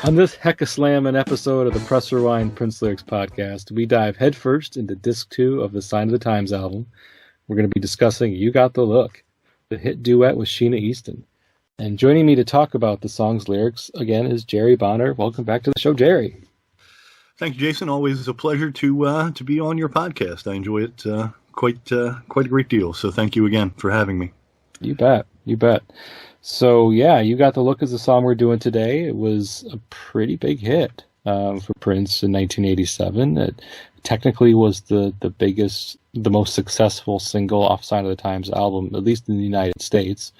On this heck-a-slammin episode of the Press Rewind Prince Lyrics podcast, we dive headfirst into Disc 2 of the Sign of the Times album. We're going to be discussing You Got the Look, the hit duet with Sheena Easton. And joining me to talk about the song's lyrics, again, is Jerry Bonner. Welcome back to the show, Jerry. Thank you, Jason. Always a pleasure to be on your podcast. I enjoy it quite a great deal, so thank you again for having me. You bet. So, yeah, You Got the Look is the song we're doing today. It was a pretty big hit for Prince in 1987. It technically was the biggest, the most successful single off Sign of the Times album, at least in the United States.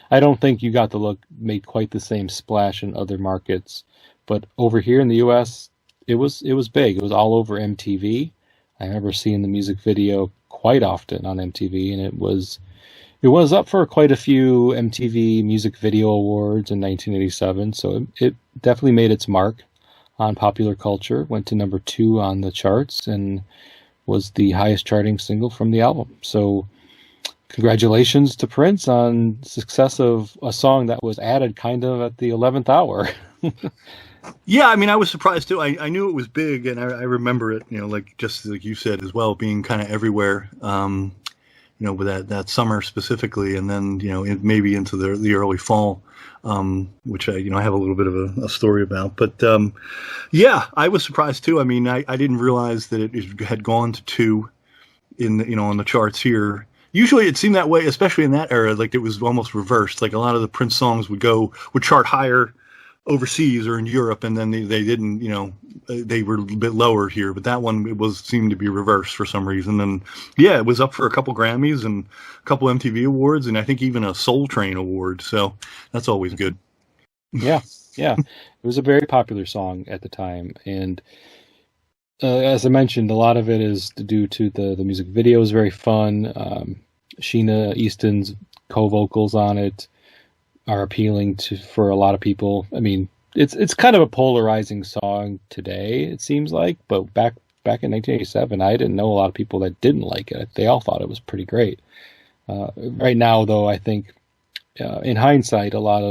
I don't think You Got the Look made quite the same splash in other markets, but over here in the U.S., it was big. It was all over MTV. I remember seeing the music video quite often on MTV, and it was up for quite a few MTV Music Video Awards in 1987, so it definitely made its mark on popular culture, went to number 2 on the charts, and was the highest charting single from the album. So congratulations to Prince on success of a song that was added kind of at the 11th hour. Yeah, I mean, I was surprised too. I knew it was big, and I remember it, just like you said as well, being kind of everywhere. With that summer specifically, and then maybe into the early fall, which I have a little bit of a story about. But yeah, I was surprised too. I mean, I didn't realize that it had gone to 2 on the charts here. Usually it seemed that way, especially in that era. Like it was almost reversed. Like a lot of the Prince songs would chart higher overseas or in Europe, and then they didn't, they were a bit lower here. But that one seemed to be reversed for some reason. And yeah, it was up for a couple Grammys and a couple MTV awards, and I think even a Soul Train award. So that's always good. Yeah. It was a very popular song at the time, and as I mentioned, a lot of it is due to the music video is very fun. Sheena Easton's co-vocals on it are appealing for a lot of people. I mean, it's kind of a polarizing song today, it seems like, but back in 1987, I didn't know a lot of people that didn't like it. They all thought it was pretty great. Right now, though, I think in hindsight, a lot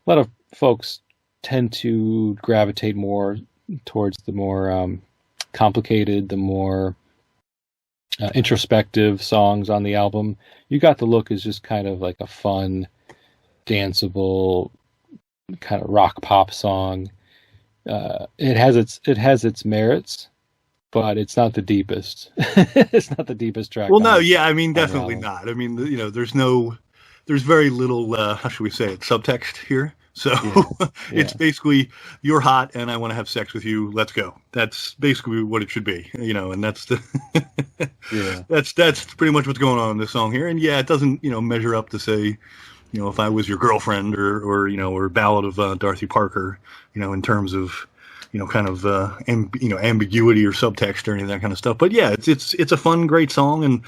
of folks tend to gravitate more towards the more complicated, the more introspective songs on the album. You Got the Look is just kind of like a fun, danceable kind of rock pop song. It has its merits, but it's not the deepest. It's not the deepest track. Well, no, yeah, I mean, definitely not. I mean, there's very little, how should we say it, subtext here. So yeah. It's basically, you're hot and I want to have sex with you. Let's go. That's basically what it should be, and that's that's pretty much what's going on in this song here. And yeah, it doesn't, measure up to say, if I was your girlfriend or Ballad of Dorothy Parker, in terms of, kind of, ambiguity or subtext or any of that kind of stuff. But yeah, it's a fun, great song. And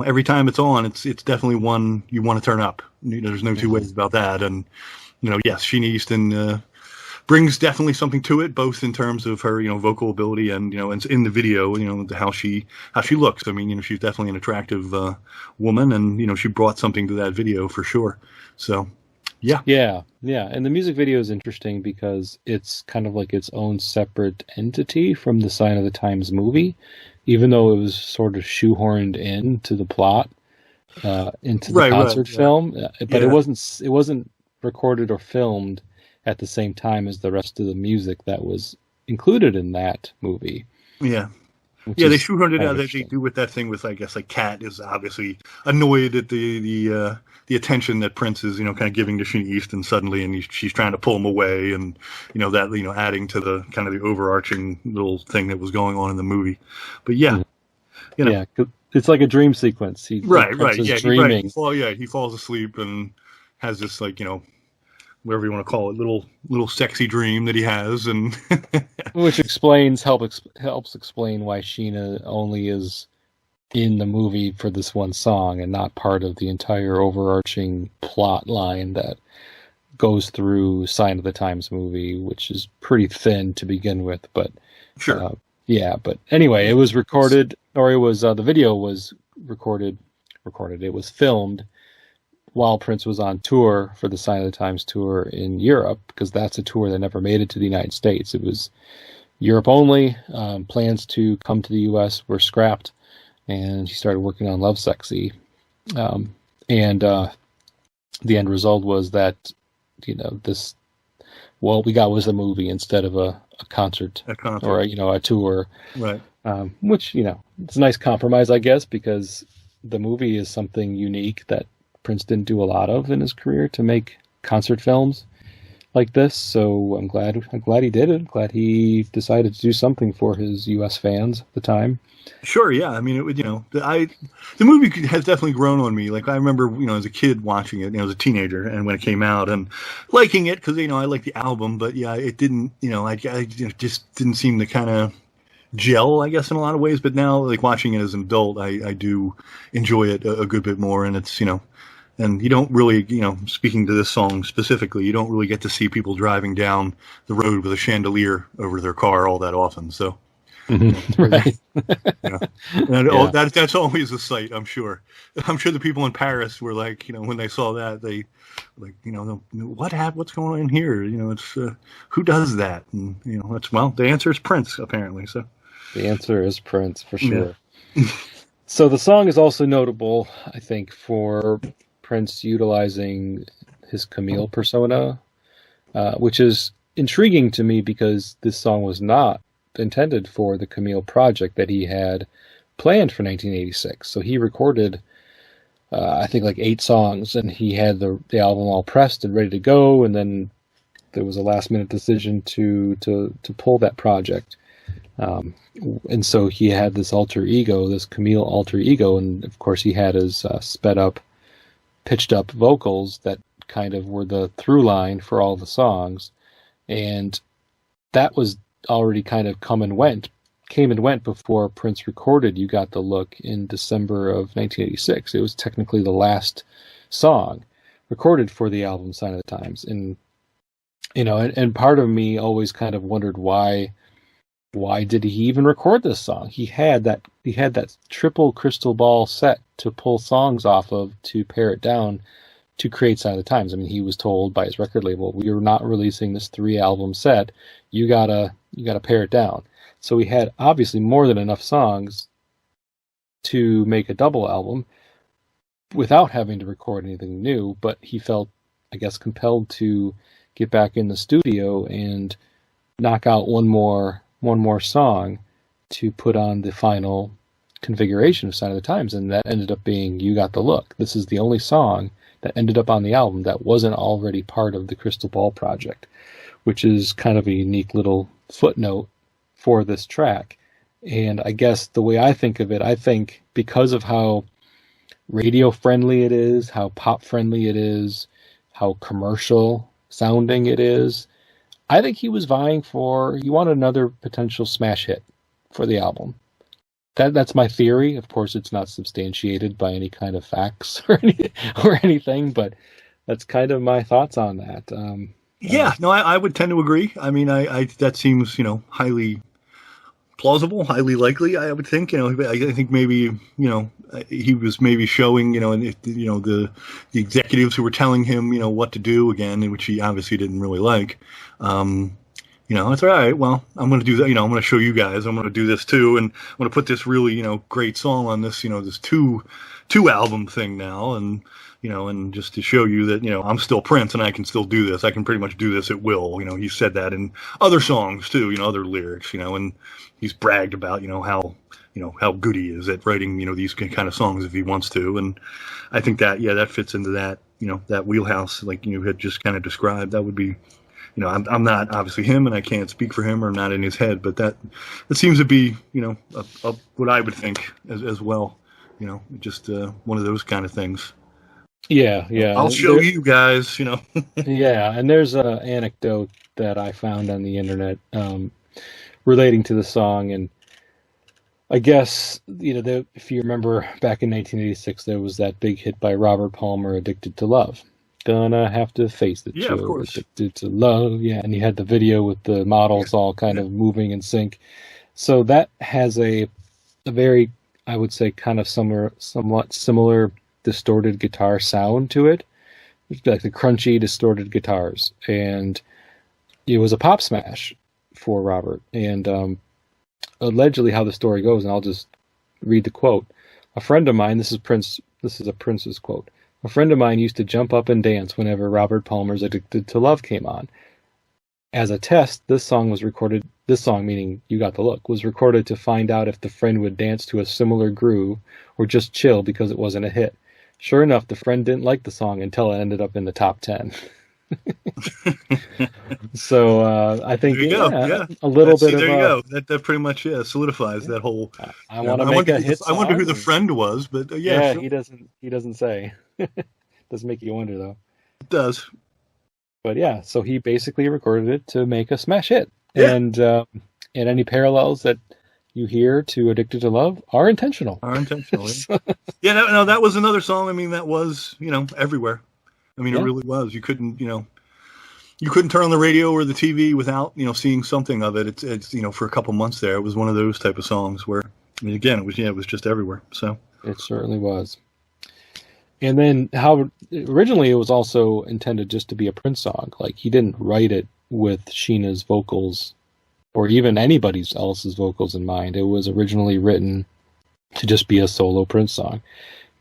every time it's on, it's definitely one you want to turn up. There's no two ways about that. And, yes, Sheena Easton, brings definitely something to it, both in terms of her, vocal ability and, and in the video, how she looks. I mean, she's definitely an attractive woman, and, she brought something to that video for sure. So, yeah. Yeah. And the music video is interesting because it's kind of like its own separate entity from the Sign of the Times movie, even though it was sort of shoehorned into the plot, into the concert film. But it wasn't recorded or filmed at the same time as the rest of the music that was included in that movie. Yeah. Yeah, they shoehorned it out. They do with that thing with, I guess, like Kat is obviously annoyed at the attention that Prince is, kind of giving to Sheena Easton suddenly, and she's trying to pull him away, and that adding to the kind of the overarching little thing that was going on in the movie. But yeah, yeah, it's like a dream sequence. Right, yeah, dreaming. He falls asleep and has this whatever you want to call it, little sexy dream that he has, and which helps explain why Sheena only is in the movie for this one song and not part of the entire overarching plot line that goes through Sign of the Times movie, which is pretty thin to begin with. But sure, but anyway, it was recorded, or it was the video was recorded. It was filmed while Prince was on tour for the Sign of the Times tour in Europe, because that's a tour that never made it to the United States. It was Europe only. Plans to come to the U.S. were scrapped, and he started working on Lovesexy. And the end result was that, what we got was a movie instead of a concert, or a tour. Right. Which, it's a nice compromise, I guess, because the movie is something unique that Prince didn't do a lot of in his career, to make concert films like this. So I'm glad he did it. Glad he decided to do something for his U.S. fans at the time. Sure, yeah. I mean, it would, the movie has definitely grown on me. Like, I remember, as a kid watching it, as a teenager, and when it came out, and liking it because, I like the album, but yeah, it didn't, I just didn't seem to kind of gel, I guess, in a lot of ways. But now, like, watching it as an adult, I do enjoy it a good bit more, and it's, and you don't really, speaking to this song specifically, you don't really get to see people driving down the road with a chandelier over their car all that often. So, right. And that's always a sight, I'm sure. I'm sure the people in Paris were like, when they saw that, they like, what's going on here? It's who does that? And the answer is Prince, apparently. So the answer is Prince, for sure. Yeah. So the song is also notable, I think, for Prince utilizing his Camille persona, which is intriguing to me because this song was not intended for the Camille project that he had planned for 1986. So he recorded, I think, like 8 songs, and he had the album all pressed and ready to go, and then there was a last-minute decision to pull that project. And so he had this alter ego, this Camille alter ego, and of course he had his sped-up, pitched-up vocals that kind of were the through line for all the songs, and that was already kind of came and went before Prince recorded You Got the Look in December of 1986. It was technically the last song recorded for the album Sign of the Times. And, and part of me always kind of wondered why did he even record this song? He had that triple crystal ball set to pull songs off of, to pare it down to create Sign of the Times. I mean, he was told by his record label, we are not releasing this 3-album set. You gotta pare it down. So he had obviously more than enough songs to make a double album without having to record anything new, but he felt, I guess, compelled to get back in the studio and knock out one more song to put on the final configuration of Sign of the Times, and that ended up being You Got the Look. This is the only song that ended up on the album that wasn't already part of the Crystal Ball project, which is kind of a unique little footnote for this track. And I guess the way I think of it, I think because of how radio friendly it is, how pop friendly it is, how commercial sounding it is, I think he wanted another potential smash hit for the album. That's my theory. Of course, it's not substantiated by any kind of facts or anything, but that's kind of my thoughts on that. I would tend to agree. I mean, I that seems, highly plausible, highly likely, I would think. I think maybe, he was maybe showing, and the executives who were telling him, what to do again, which he obviously didn't really like. It's all right. Well, I'm going to do that. I'm going to show you guys. I'm going to do this too, and I'm going to put this really, great song on this, this two album thing now, and and just to show you that I'm still Prince and I can still do this. I can pretty much do this at will. He said that in other songs too. Other lyrics. And he's bragged about how good he is at writing these kind of songs if he wants to. And I think that that fits into that that wheelhouse like you had just kind of described. That would be. I'm not obviously him, and I can't speak for him, or I'm not in his head, but that seems to be, what I would think as well. Just one of those kind of things. Yeah. I'll show you guys. Yeah, and there's an anecdote that I found on the internet relating to the song, and I guess if you remember back in 1986, there was that big hit by Robert Palmer, "Addicted to Love." Gonna have to face it. Yeah, of course. Addicted to love. Yeah, and you had the video with the models all kind of moving in sync. So that has a very, I would say, kind of somewhat similar distorted guitar sound to it. like the crunchy, distorted guitars, and it was a pop smash for Robert. And allegedly, how the story goes, and I'll just read the quote. A friend of mine, this is Prince. This is a Prince's quote. A friend of mine used to jump up and dance whenever Robert Palmer's "Addicted to Love" came on. As a test, this song was recorded. This song, meaning "You Got the Look," was recorded to find out if the friend would dance to a similar groove or just chill because it wasn't a hit. Sure enough, the friend didn't like the song until it ended up in the top 10. So I think there you go. Yeah, a little bit there of you go. That pretty much solidifies that whole. I want to make a hit song. I wonder who the friend was, but yeah, sure. He doesn't say. Does make you wonder though. It does. But yeah, so he basically recorded it to make a smash hit, yeah. And any parallels that you hear to "Addicted to Love" are intentional. Yeah, no, that was another song. I mean, that was everywhere. I mean, it really was. You couldn't turn on the radio or the TV without seeing something of it. It's for a couple months there, it was one of those type of songs where, I mean, again, it was just everywhere. So it certainly was. And then how originally it was also intended just to be a Prince song. Like, he didn't write it with Sheena's vocals or even anybody else's vocals in mind. It was originally written to just be a solo Prince song.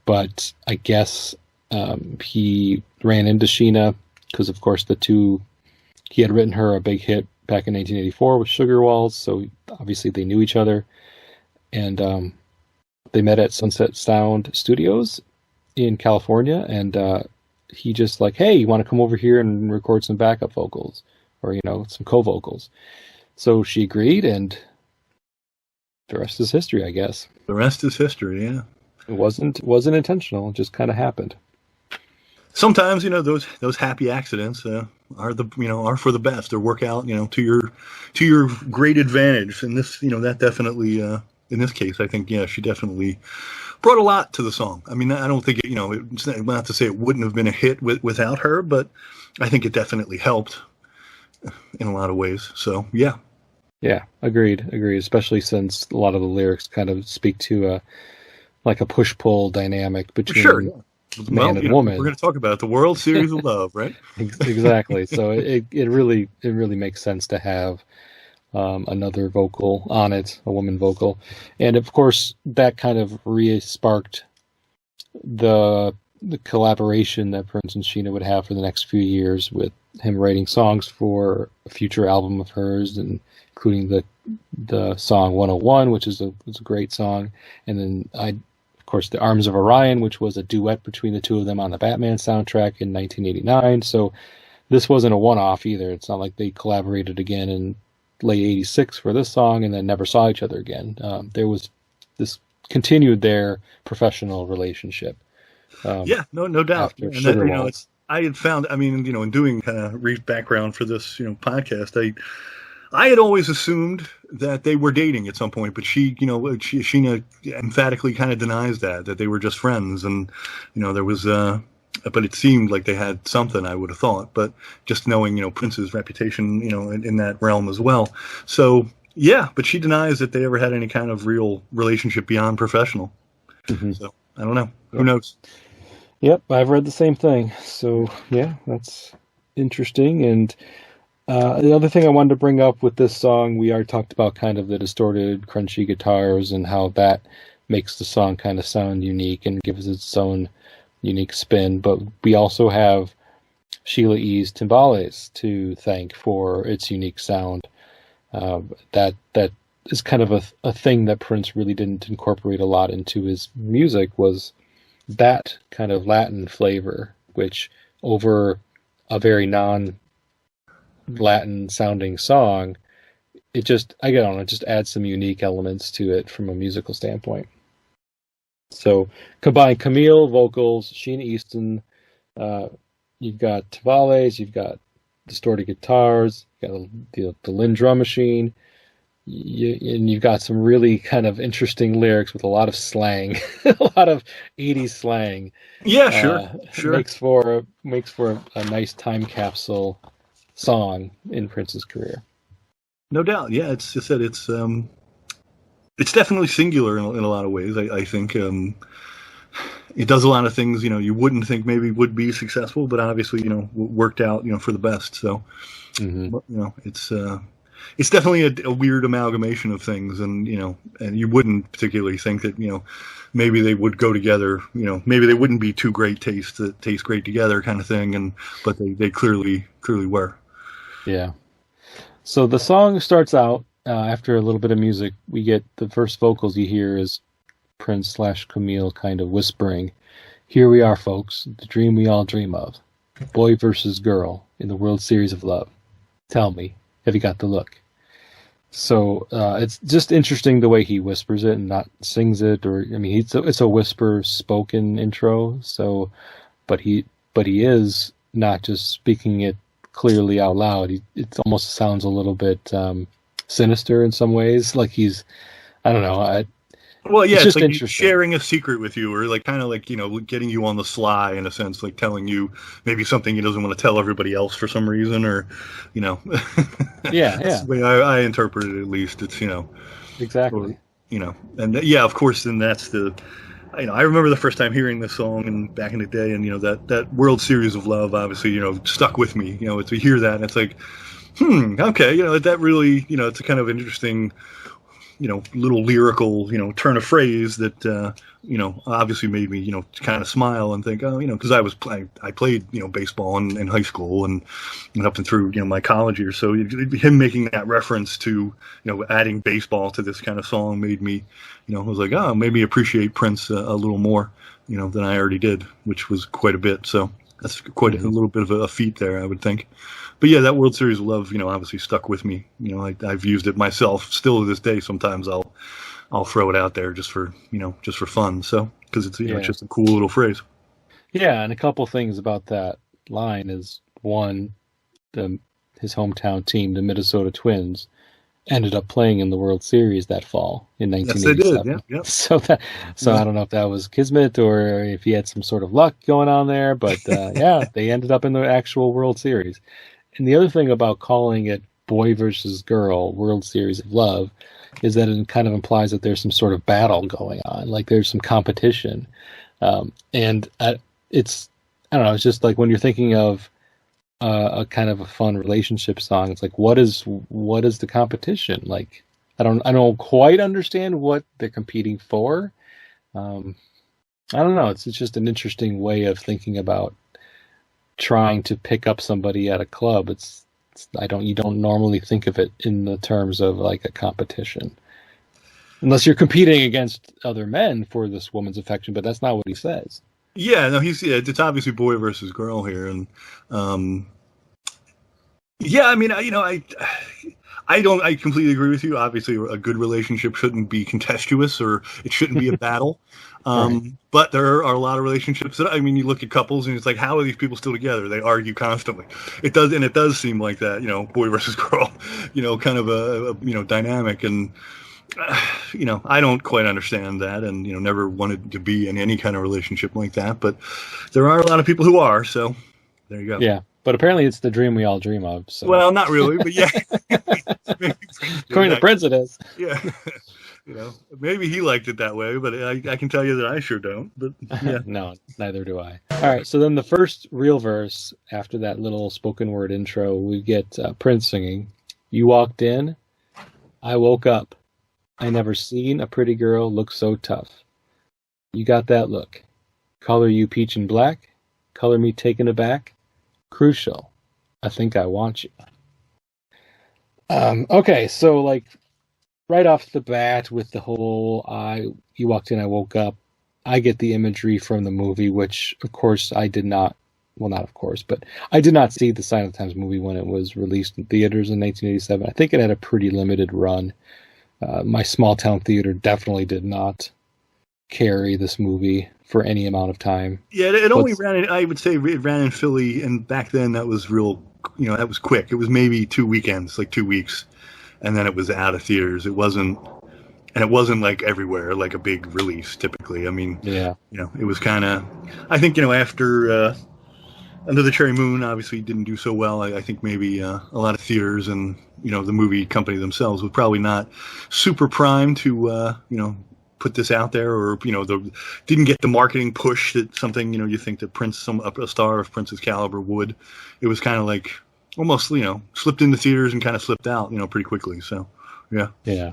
But I guess he ran into Sheena because, of course, he had written her a big hit back in 1984 with Sugar Walls, so obviously they knew each other. And they met at Sunset Sound Studios in California, and he just like, hey, you want to come over here and record some backup vocals or some co-vocals? So she agreed, and the rest is history, I guess. The rest is history. Yeah, it wasn't intentional; it just kind of happened. Sometimes those happy accidents are for the best, or work out to your great advantage. And this that definitely in this case, I think she definitely brought a lot to the song. I mean, I don't think it's not to say it wouldn't have been a hit without her, but I think it definitely helped in a lot of ways. So yeah, agreed. Especially since a lot of the lyrics kind of speak to a push-pull dynamic between man and woman. We're going to talk about the World Series of Love, right? Exactly. So it really makes sense to have another vocal on it, a woman vocal. And of course, that kind of re-sparked the collaboration that Prince and Sheena would have for the next few years, with him writing songs for a future album of hers, and including the song 101, which was a great song. And then of course, The Arms of Orion, which was a duet between the two of them on the Batman soundtrack in 1989. So this wasn't a one-off either. It's not like they collaborated again in late 86 for this song and then never saw each other again. There was this continued their professional relationship. No doubt. I had found, I mean, in doing kind of background for this, podcast, I had always assumed that they were dating at some point, but Sheena emphatically kind of denies that they were just friends. And, there was, but it seemed like they had something, I would have thought, but just knowing, Prince's reputation, in that realm as well. So, yeah, but she denies that they ever had any kind of real relationship beyond professional. Mm-hmm. So, I don't know. Who knows? Yep, I've read the same thing. So, yeah, that's interesting. And the other thing I wanted to bring up with this song, we already talked about kind of the distorted, crunchy guitars and how that makes the song kind of sound unique and gives it its own unique spin. But we also have Sheila E's timbales to thank for its unique sound. That is kind of a thing that Prince really didn't incorporate a lot into his music, was that kind of Latin flavor, which over a very non-Latin sounding song, it just adds some unique elements to it from a musical standpoint. So combine Camille vocals, Sheena Easton, you've got timbales, you've got distorted guitars, you've got the Lynn drum machine, and you've got some really kind of interesting lyrics with a lot of slang, a lot of 80s slang. Yeah, sure. Makes for a nice time capsule song in Prince's career. No doubt. Yeah, it's just that it's definitely singular in a lot of ways. I think it does a lot of things, you wouldn't think maybe would be successful, but obviously, worked out, for the best. So, Hmm. it's definitely a weird amalgamation of things, and and you wouldn't particularly think that maybe they would go together. Maybe they wouldn't be two great tastes that taste great together, kind of thing. But they clearly were. Yeah. So the song starts out after a little bit of music. We get the first vocals you hear is Prince/Camille kind of whispering, "Here we are, folks, the dream we all dream of. Boy versus girl in the World Series of Love. Tell me, have you got the look?" So it's just interesting the way he whispers it and not sings it, or I mean, it's a whisper spoken intro. So, but he is not just speaking it clearly out loud. It almost sounds a little bit sinister in some ways, like he's I don't know. Well, yeah, It's it's just like he's interesting. sharing a secret with you, or like kind of like getting you on the sly in a sense, like telling you maybe something he doesn't want to tell everybody else for some reason, or you know, Yeah, that's yeah, the way I interpret it. At least it's or exactly. and yeah, of course, then that's the I remember the first time hearing this song and back in the day, and that World Series of Love obviously stuck with me. To hear that, and it's like, okay, that really it's a kind of interesting little lyrical, turn of phrase that, obviously made me, kind of smile and think, oh, because I played, baseball in high school and up and through, my college years. So him making that reference to, adding baseball to this kind of song made me, I was like, oh, maybe appreciate Prince a little more, than I already did, which was quite a bit. So that's quite a Hmm. little bit of a feat there, I would think. But yeah, that World Series of Love, obviously stuck with me. I've used it myself. Still to this day, sometimes I'll throw it out there just for fun. So because it's Yeah, just a cool little phrase. yeah, and a couple things about that line is one, the his hometown team, the Minnesota Twins, ended up playing in the World Series that fall in Yes, they did. Yeah, 1987. yeah, So yeah. I don't know if that was kismet or if he had some sort of luck going on there, but yeah, they ended up in the actual World Series. And the other thing about calling it Boy versus Girl World Series of Love is that it kind of implies that there's some sort of battle going on, like there's some competition. And it's, I don't know, it's just like when you're thinking of a kind of a fun relationship song, it's like, what is the competition? Like, I don't quite understand what they're competing for. Um, I don't know. It's just an interesting way of thinking about trying to pick up somebody at a club. You don't normally think of it in the terms of like a competition, unless you're competing against other men for this woman's affection. But that's not what he says. Yeah, no, it's obviously boy versus girl here, and um, yeah, I mean, I completely agree with you. Obviously, a good relationship shouldn't be contestuous, or it shouldn't be a battle. Right. But there are a lot of relationships that, I mean, you look at couples and it's like, how are these people still together? They argue constantly. It does seem like that, boy versus girl, kind of a dynamic. And, I don't quite understand that, and, never wanted to be in any kind of relationship like that. But there are a lot of people who are. So there you go. Yeah. But apparently, it's the dream we all dream of. So, Well, not really, but yeah. Maybe according to Prince, it is. yeah. Maybe he liked it that way, but I can tell you that I sure don't. But yeah, No, neither do I. All right. So then the first real verse after that little spoken word intro, we get Prince singing. You walked in, I woke up. I never seen a pretty girl look so tough. You got that look. Color you peach and black. Color me taken aback. Crucial. I think I want you. Okay, so like right off the bat with the whole you walked in, I woke up. I get the imagery from the movie, which of course I did not. Well, not of course, but I did not see the Sign of the Times movie when it was released in theaters in 1987. I think it had a pretty limited run. My small town theater definitely did not carry this movie for any amount of time. yeah. It only What's ran. I would say it ran in Philly, and back then that was real. That was quick. It was maybe 2 weekends, like 2 weeks, and then it was out of theaters. It wasn't like everywhere, like a big release. Typically, I mean, Yeah, it was kind of. I think after Under the Cherry Moon, obviously didn't do so well. I think maybe a lot of theaters and the movie company themselves was probably not super primed to put this out there, or didn't get the marketing push that something you think that Prince, a star of Prince's caliber would. It was kind of like almost slipped into theaters and kind of slipped out pretty quickly. So yeah.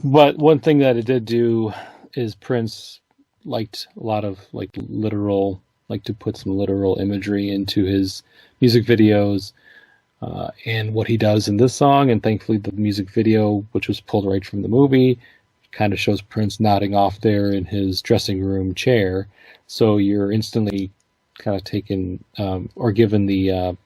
But one thing that it did do is Prince liked a lot of like to put some literal imagery into his music videos. And what he does in this song, and thankfully the music video, which was pulled right from the movie, kind of shows Prince nodding off there in his dressing room chair. So you're instantly kind of taken or given the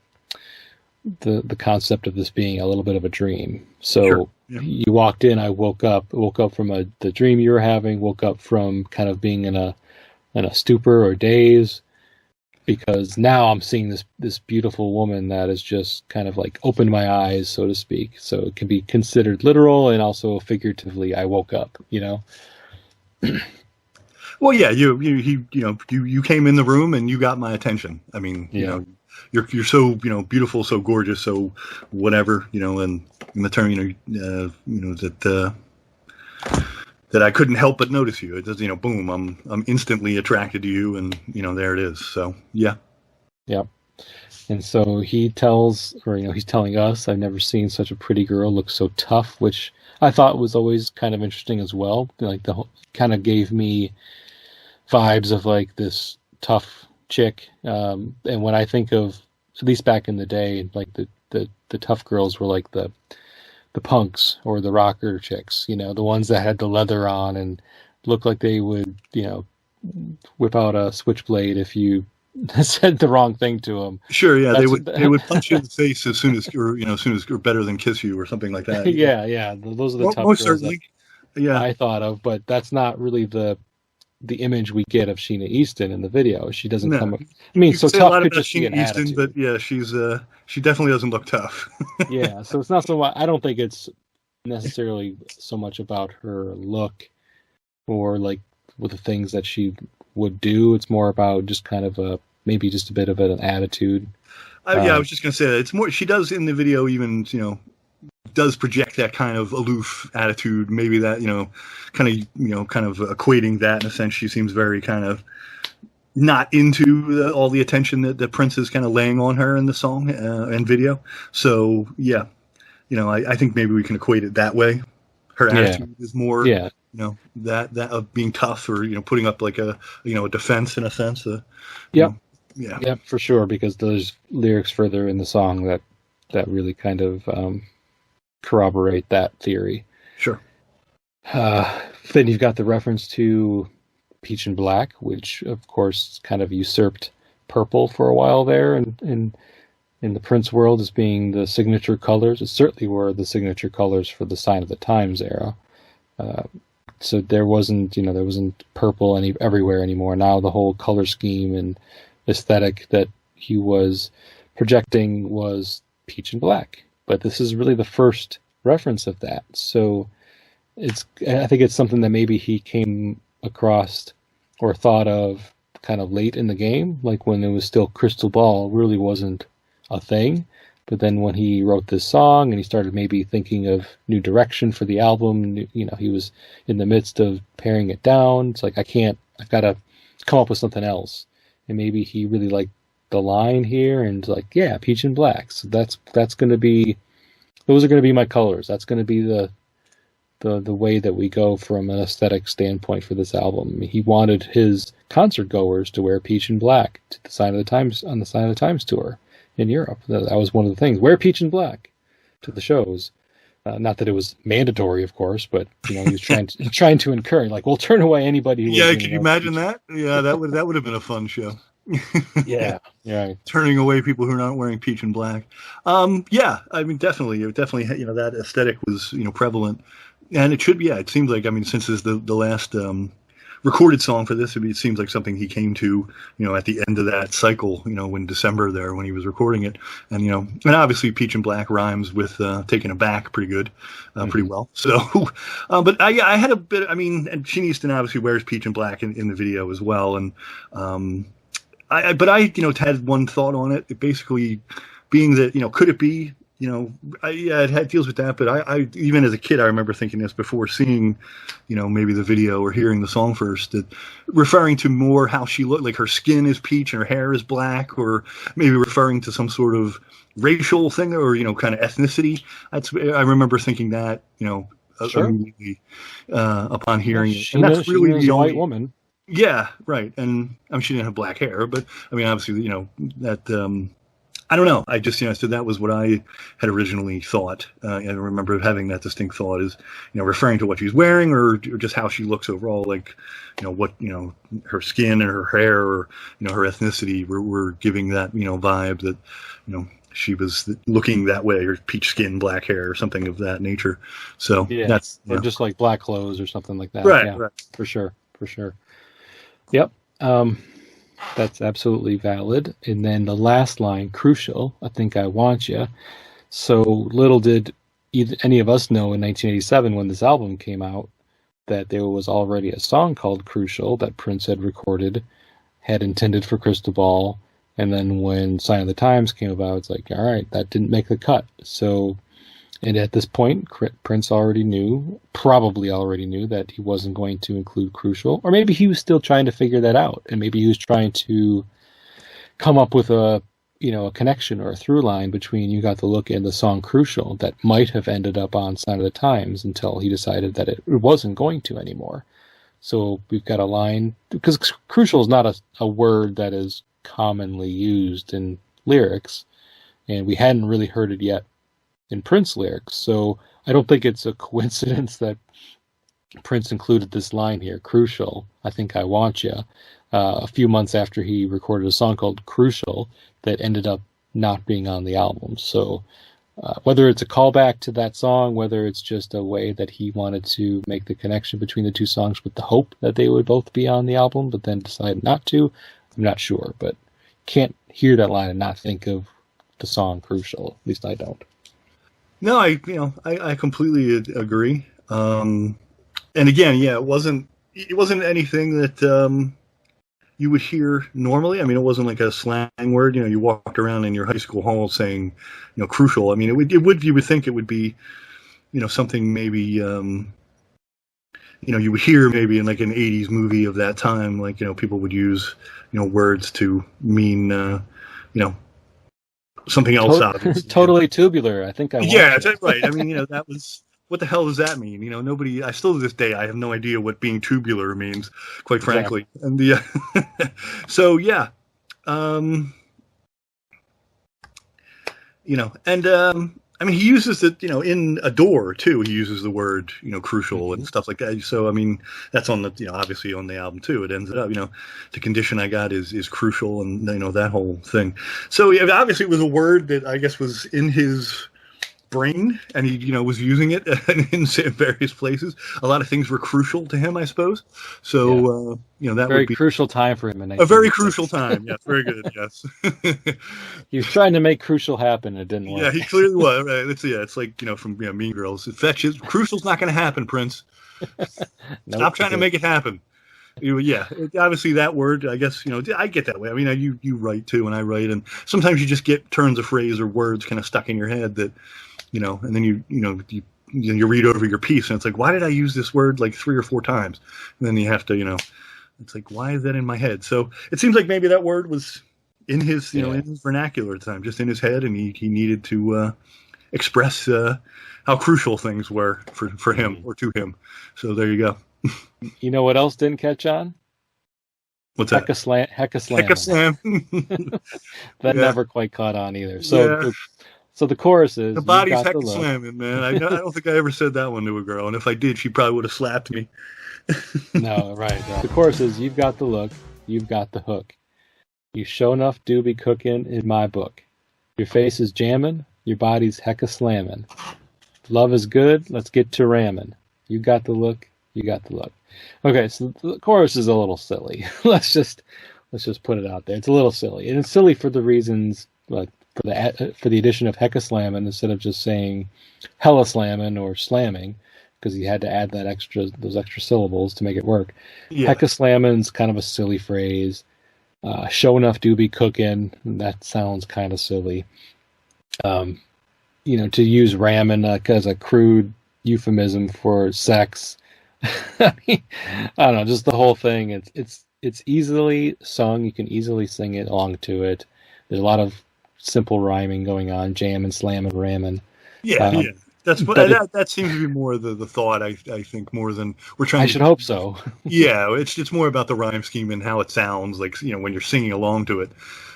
concept of this being a little bit of a dream. So sure. Yeah. You walked in, I woke up from the dream you were having, woke up from kind of being in a stupor or daze, because now I'm seeing this beautiful woman that has just kind of like opened my eyes, so to speak. So it can be considered literal and also figuratively. I woke up, Well, yeah, you came in the room and you got my attention. I mean, you're so beautiful, so gorgeous, so whatever, and in the term that I couldn't help but notice you. It does, boom, I'm instantly attracted to you, and there it is. So yeah. And so he tells, or he's telling us, I've never seen such a pretty girl look so tough, which I thought was always kind of interesting as well. Like the whole kind of gave me vibes of like this tough chick. And when I think of, at least back in the day, like the tough girls were like the punks or the rocker chicks, the ones that had the leather on and looked like they would, whip out a switchblade if you said the wrong thing to them. Sure, yeah, they would punch you in the face as soon as or better than kiss you or something like that. yeah. Those are the tough most girls certainly. That I thought of, but that's not really the image we get of Sheena Easton in the video. She doesn't come up. I mean, so tough could just be an attitude. But yeah, she definitely doesn't look tough. Yeah, so it's not so much. I don't think it's necessarily so much about her look or like with the things that she would do. It's more about just kind of maybe just a bit of an attitude. I was just gonna say that it's more. She does in the video even does project that kind of aloof attitude. Maybe that kind of equating that in a sense. She seems very kind of not into all the attention that Prince is kind of laying on her in the song and video. So yeah, I think maybe we can equate it that way. Her attitude is more, that of being tough or putting up like a defense in a sense. Yeah, for sure. Because there's lyrics further in the song that really kind of corroborate that theory. Sure. Then you've got the reference to Peach and Black, which of course kind of usurped purple for a while there, and in the Prince world as being the signature colors. It certainly were the signature colors for the Sign of the Times era. So there wasn't purple everywhere anymore. Now the whole color scheme and aesthetic that he was projecting was peach and black. But this is really the first reference of that. So I think it's something that maybe he came across or thought of kind of late in the game, like when it was still Crystal Ball really wasn't a thing. But then when he wrote this song and he started maybe thinking of new direction for the album, he was in the midst of paring it down. It's like, I've got to come up with something else. And maybe he really liked the line here and like, yeah, peach and black. So those are going to be my colors. That's going to be the way that we go from an aesthetic standpoint for this album. I mean, he wanted his concert goers to wear peach and black to the Sign of the Times on the Sign of the Times tour in Europe. That was one of the things. Wear peach and black to the shows. Not that it was mandatory, of course, but he was trying to encourage. Like, we'll turn away anybody who. Yeah, can you imagine that? Yeah, that would have been a fun show. Yeah, turning away people who are not wearing peach and black. Yeah, I mean, definitely, that aesthetic was prevalent, and it should be. Yeah, it seems like, I mean, since this is the last recorded song for this, it seems like something he came to at the end of that cycle, in December there when he was recording it, and and obviously peach and black rhymes with taken aback pretty good, pretty well. So, but I had a bit. I mean, and Sheena Easton obviously wears peach and black in the video as well, and I had one thought on it. It basically being that could it be yeah, it deals with that. But I even as a kid, I remember thinking this before seeing, maybe the video or hearing the song first, that referring to more how she looked, like her skin is peach and her hair is black, or maybe referring to some sort of racial thing or kind of ethnicity. I remember thinking that Sure. immediately upon Yeah, hearing it, and that's really Sheena's the a white only. woman. Yeah, right. And I mean, she didn't have black hair, but I mean, obviously, that. I don't know. I just, so that was what I had originally thought. I remember having that distinct thought is, referring to what she's wearing or just how she looks overall, like, what, her skin and her hair or, her ethnicity were giving that, vibe that, she was looking that way, or peach skin, black hair, or something of that nature. So Yeah. that's, Or just like black clothes or something like that. right, Yeah, right. for sure. For sure. Yep. Um, that's absolutely valid. And then the last line, crucial, I think I want you. So little did any of us know in 1987 when this album came out that there was already a song called Crucial that Prince had recorded, had intended for Crystal Ball. And then when Sign of the Times came about, it's like, all right, that didn't make the cut. So, and at this point, Prince probably already knew that he wasn't going to include Crucial. Or maybe he was still trying to figure that out. And maybe he was trying to come up with a connection or a through line between You Got the Look and the song Crucial that might have ended up on Sign of the Times until he decided that it wasn't going to anymore. So we've got a line, because crucial is not a word that is commonly used in lyrics, and we hadn't really heard it yet in Prince lyrics. So I don't think it's a coincidence that Prince included this line here, crucial, I think I want you, a few months after he recorded a song called Crucial that ended up not being on the album. So whether it's a callback to that song, whether it's just a way that he wanted to make the connection between the two songs with the hope that they would both be on the album, but then decided not to, I'm not sure. But can't hear that line and not think of the song Crucial. At least I don't. No, I completely agree. And again, yeah, it wasn't anything that you would hear normally. I mean, it wasn't like a slang word. You walked around in your high school hall saying, crucial. I mean, you would think it would be, something maybe, you would hear maybe in like an 80s movie of that time, like, people would use, words to mean, something else out of it. Totally tubular. I think I want Yeah, you. that's right. I mean, that was, what the hell does that mean? Nobody, I still to this day, I have no idea what being tubular means, quite frankly. Exactly. And so yeah, um, and I mean, he uses it, in Adore too. He uses the word, crucial and stuff like that. So I mean, that's on the, obviously on the album too. It ends up, the condition I got is crucial, and that whole thing. So yeah, obviously it was a word that I guess was in his brain, and he was using it in various places. A lot of things were crucial to him, I suppose. So that very would be crucial time for him in a very 1986. crucial time. Yes, very good. Yes. He was trying to make crucial happen. It didn't work. Yeah, he clearly was. Right. It's like from Mean Girls. Fetches. Crucial's not going to happen, Prince. Nope, Stop trying to make it happen. Yeah, obviously that word, I guess, I get that way. I mean, you write too, and I write, and sometimes you just get turns of phrase or words kind of stuck in your head that, and then you read over your piece, and it's like, why did I use this word like 3 or 4 times? And then you have to, it's like, why is that in my head? So it seems like maybe that word was in his, in his vernacular at the time, just in his head, and he needed to express how crucial things were for him or to him. So there you go. You know what else didn't catch on? What's that? Heck-a-slammin. Heck-a-slam. That Yeah. never quite caught on either. So, Yeah. So the chorus is, The body's "You've got the look." heck-a-slamming, man. I don't think I ever said that one to a girl, and if I did, she probably would have slapped me. No, right. The chorus is, "You've got the look, you've got the hook. You show enough do be cooking in my book. Your face is jamming, your body's hecka-slammin'. Love is good, let's get to ramming. You got the look, you got the look." Okay, so the chorus is a little silly. let's just put it out there. It's a little silly, and it's silly for the reasons, like for the addition of hecka-slammin' instead of just saying hella-slammin' or slamming, because he had to add those extra syllables to make it work. Yeah. Hecka-slammin's kind of a silly phrase. Show enough do be cooking. That sounds kind of silly. to use ramen as a crude euphemism for sex. I mean, I don't know, just the whole thing. It's easily sung. You can easily sing it along to it. There's a lot of simple rhyming going on, jam and slam and ramming. Yeah, yeah. That's what But that seems to be more the thought. I think more than we're I trying should to. hope so. Yeah, it's more about the rhyme scheme and how it sounds. Like when you're singing along to it,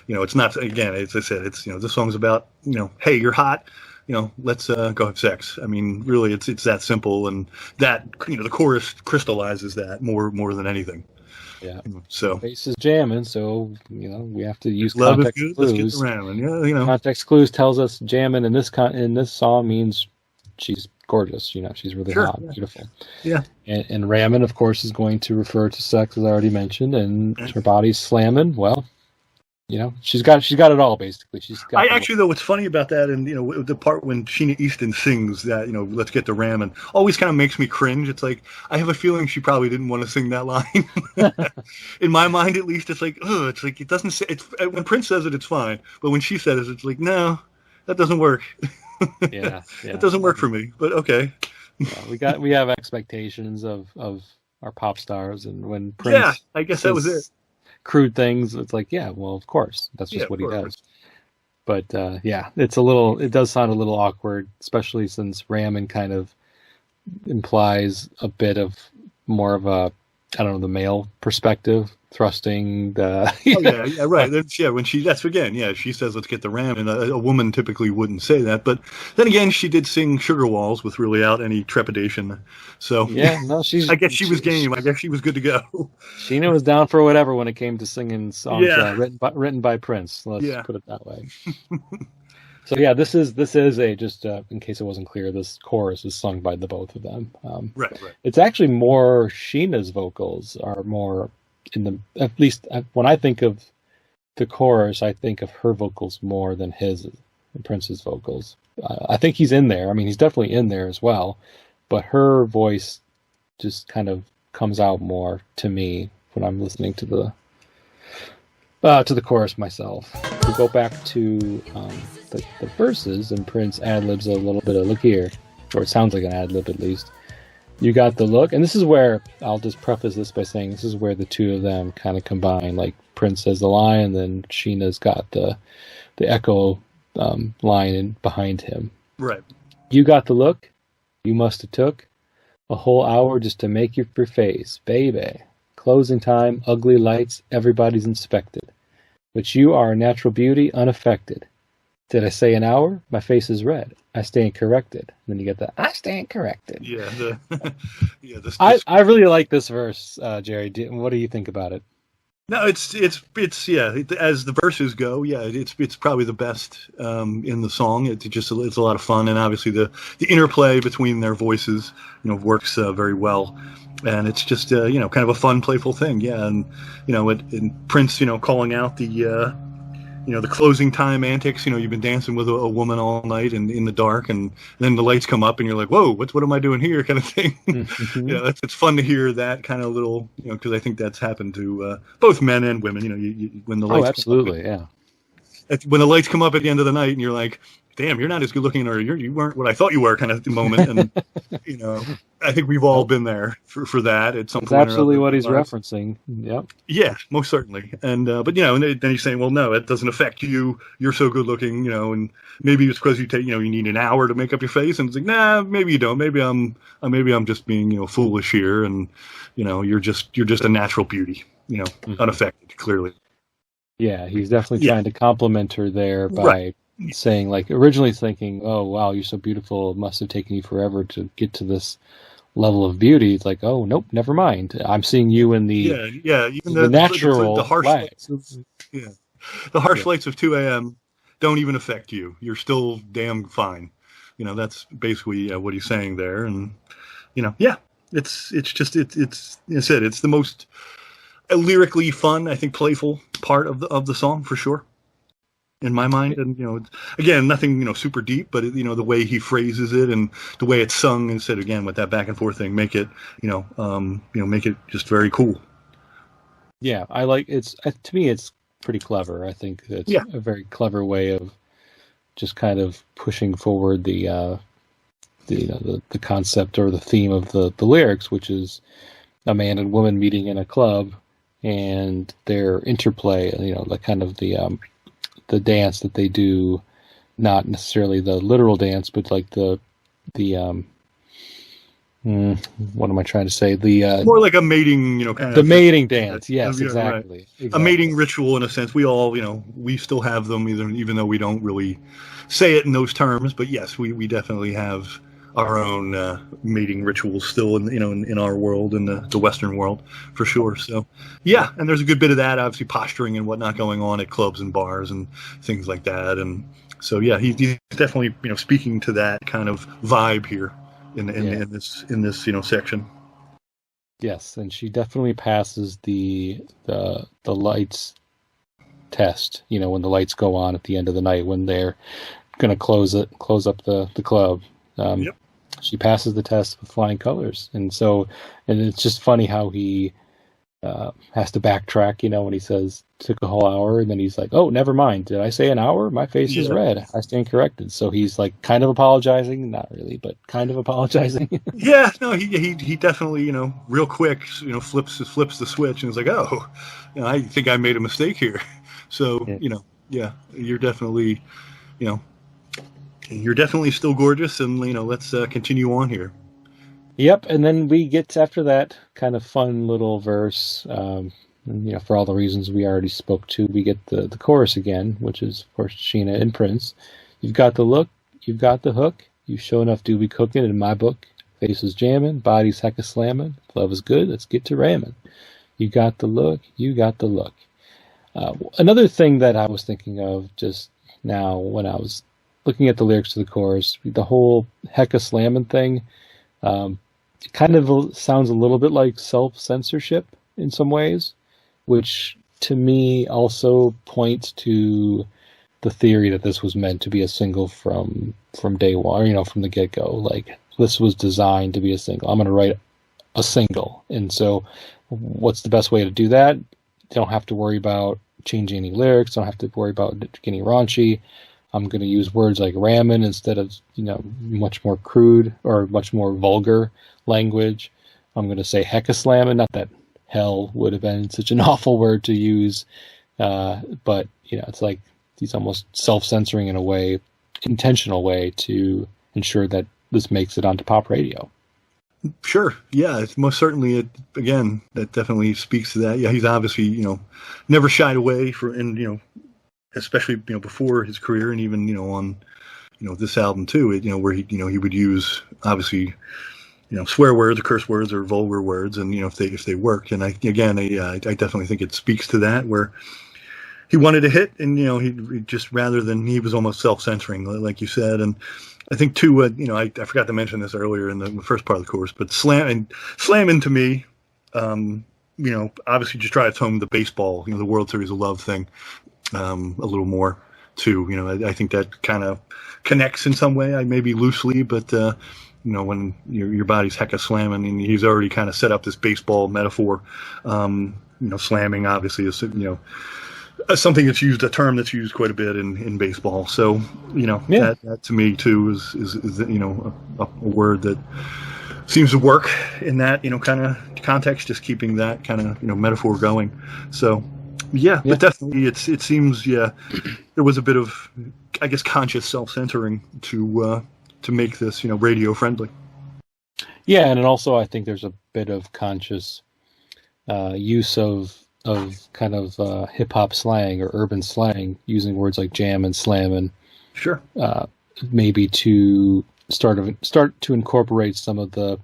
it's not again. As I said, it's this song's about hey, you're hot. Let's go have sex. I mean, really, it's that simple, and that the chorus crystallizes that more than anything. Yeah. So Bass is jamming, so we have to use love is context good. clues. Let's get around. Yeah, Context clues tells us jamming in this song means she's gorgeous. She's really Sure, hot, yeah. beautiful. Yeah. And ramming, of course, is going to refer to sex, as I already mentioned, and her body's slamming. Well, she's got it all basically. She's got. Actually, though, what's funny about that, and the part when Sheena Easton sings that, let's get the ramming, always kind of makes me cringe. It's like I have a feeling she probably didn't want to sing that line. In my mind, at least, it's like, oh, it's like it doesn't say. It's when Prince says it, it's fine, but when she says it, it's like, no, that doesn't work. Yeah. It doesn't work for me. But okay. Yeah, we have expectations of our pop stars, and when Prince, yeah, I guess that was it. Crude things, it's like, yeah, well, of course, that's just what he does. But it does sound a little awkward, especially since ramming kind of implies a bit of more of a, I don't know, the male perspective, thrusting the. Yeah, right. When she says, let's get the ram, and a woman typically wouldn't say that. But then again, she did sing Sugar Walls without any trepidation. So yeah, no, I guess she was game. I guess she was good to go. Sheena was down for whatever when it came to singing songs written by Prince. Let's put it that way. So yeah, this is just in case it wasn't clear, this chorus is sung by the both of them. Right. It's actually more Sheena's vocals are more at least when I think of the chorus, I think of her vocals more than Prince's vocals. I think he's in there. I mean, he's definitely in there as well, but her voice just kind of comes out more to me when I'm listening to the chorus myself. We go back to the verses, and Prince ad-libs a little bit of look here, or it sounds like an ad-lib at least. You got the look, and this is where I'll just preface this by saying this is where the two of them kind of combine. Like Prince says the line, and then Sheena's got the echo line in behind him. Right. You got the look. You must have took a whole hour just to make your face, baby. Closing time, ugly lights, everybody's inspected. But you are a natural beauty, unaffected. Did I say an hour? My face is red. I stand corrected. And then you get the I stand corrected. Yeah. I really like this verse, Jerry. What do you think about it? No, it's as the verses go, it's probably the best in the song. It's a lot of fun, and obviously the interplay between their voices, works very well, and it's just kind of a fun, playful thing, and and Prince, calling out the closing time antics. You've been dancing with a woman all night and in the dark, and then the lights come up and you're like, whoa, what am I doing here, kind of thing. Mm-hmm. It's fun to hear that kind of little, because I think that's happened to both men and women. When the lights absolutely, when the lights come up at the end of the night and you're like, damn, you're not as good looking, or you weren't what I thought you were, kind of moment. And I think we've all been there for that at some point. That's absolutely what he's referencing. Yep. Yeah, most certainly. And but and then he's saying, well, no, it doesn't affect you. You're so good looking, and maybe it's because you take, you need an hour to make up your face, and it's like, nah, maybe you don't. Maybe I'm just being, foolish here, and you're just a natural beauty, unaffected, clearly. Yeah, he's definitely trying to compliment her there by saying, like, originally thinking, oh, wow, you're so beautiful. It must have taken you forever to get to this level of beauty. It's like, oh, nope, never mind. I'm seeing you in the even the natural the harsh light. The harsh lights of 2 a.m. don't even affect you. You're still damn fine. That's basically what he's saying there. And it's I said, it's the most lyrically fun, I think, playful part of the song for sure, in my mind. And again, nothing super deep, but the way he phrases it and the way it's sung, and said again with that back and forth thing, make it make it just very cool. Yeah, I like it's to me it's pretty clever. I think it's a very clever way of just kind of pushing forward the concept or the theme of the lyrics, which is a man and woman meeting in a club and their interplay, the kind of the dance that they do, not necessarily the literal dance, but like the what am I trying to say? More like a mating, kind the of mating dance. Yes, right. exactly. A mating ritual in a sense. We all, we still have them, even though we don't really say it in those terms. But yes, we definitely have our own mating rituals still in our world, in the Western world, for sure. So yeah, and there's a good bit of that, obviously posturing and whatnot going on at clubs and bars and things like that. And so yeah, he's definitely speaking to that kind of vibe here in this section. Yes, and she definitely passes the lights test. When the lights go on at the end of the night when they're going to close up the club. Yep. She passes the test with flying colors, and it's just funny how he has to backtrack. When he says took a whole hour, and then he's like, "Oh, never mind. Did I say an hour? My face is red. I stand corrected." So he's like kind of apologizing, not really, but kind of apologizing. Yeah, no, he definitely real quick flips the switch and is like, "Oh, I think I made a mistake here." So yeah, you're definitely you're definitely still gorgeous, and let's continue on here. Yep, and then we get after that kind of fun little verse. For all the reasons we already spoke to, we get the chorus again, which is of course Sheena and Prince. You've got the look, you've got the hook. You sure enough do be cooking in my book. Face is jamming, body's heck-a-slammin. Love is good, let's get to ramming. You got the look, you got the look. Another thing that I was thinking of just now when I was looking at the lyrics to the chorus, the whole heck-a-slammin thing, it kind of sounds a little bit like self-censorship in some ways, which to me also points to the theory that this was meant to be a single from day one, from the get-go. Like, this was designed to be a single. I'm going to write a single. And so what's the best way to do that? You don't have to worry about changing any lyrics. Don't have to worry about getting raunchy. I'm going to use words like ramming instead of, much more crude or much more vulgar language. I'm going to say heck-a-slammin. Not that hell would have been such an awful word to use, but, it's like he's almost self-censoring in a way, intentional way, to ensure that this makes it onto pop radio. Sure. Yeah, it's most certainly, again, that definitely speaks to that. Yeah, he's obviously, never shied away especially before his career, and even on this album too, where he would use obviously swear words or curse words or vulgar words, and if they worked. And I definitely think it speaks to that, where he wanted to hit, and he just, rather than, he was almost self-censoring, like you said. And I think too, I forgot to mention this earlier in the first part of the course, but slamming to me, obviously just drives home the baseball, the World Series of Love thing. A little more too. I think that kind of connects in some way, maybe loosely, but when your body's heck-a-slammin, and he's already kind of set up this baseball metaphor. Slamming obviously is something that's used, a term that's used quite a bit in baseball. So that to me too is a word that seems to work in that kind of context, just keeping that kind of metaphor going. So. Yeah, but definitely it seems, there was a bit of, I guess, conscious self-censoring to make this, radio friendly. Yeah, and also I think there's a bit of conscious use of kind of hip hop slang or urban slang, using words like jam and slam, and sure, maybe to start to incorporate some of the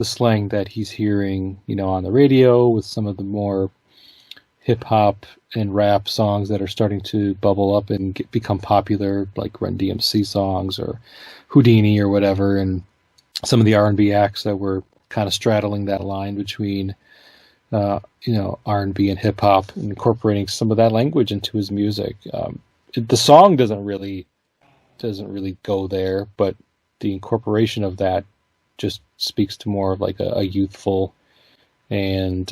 slang that he's hearing, on the radio, with some of the more hip-hop and rap songs that are starting to bubble up and become popular, like Run DMC songs or Houdini or whatever, and some of the R&B acts that were kind of straddling that line between R&B and hip-hop, and incorporating some of that language into his music. The song doesn't really go there, but the incorporation of that just speaks to more of like a youthful and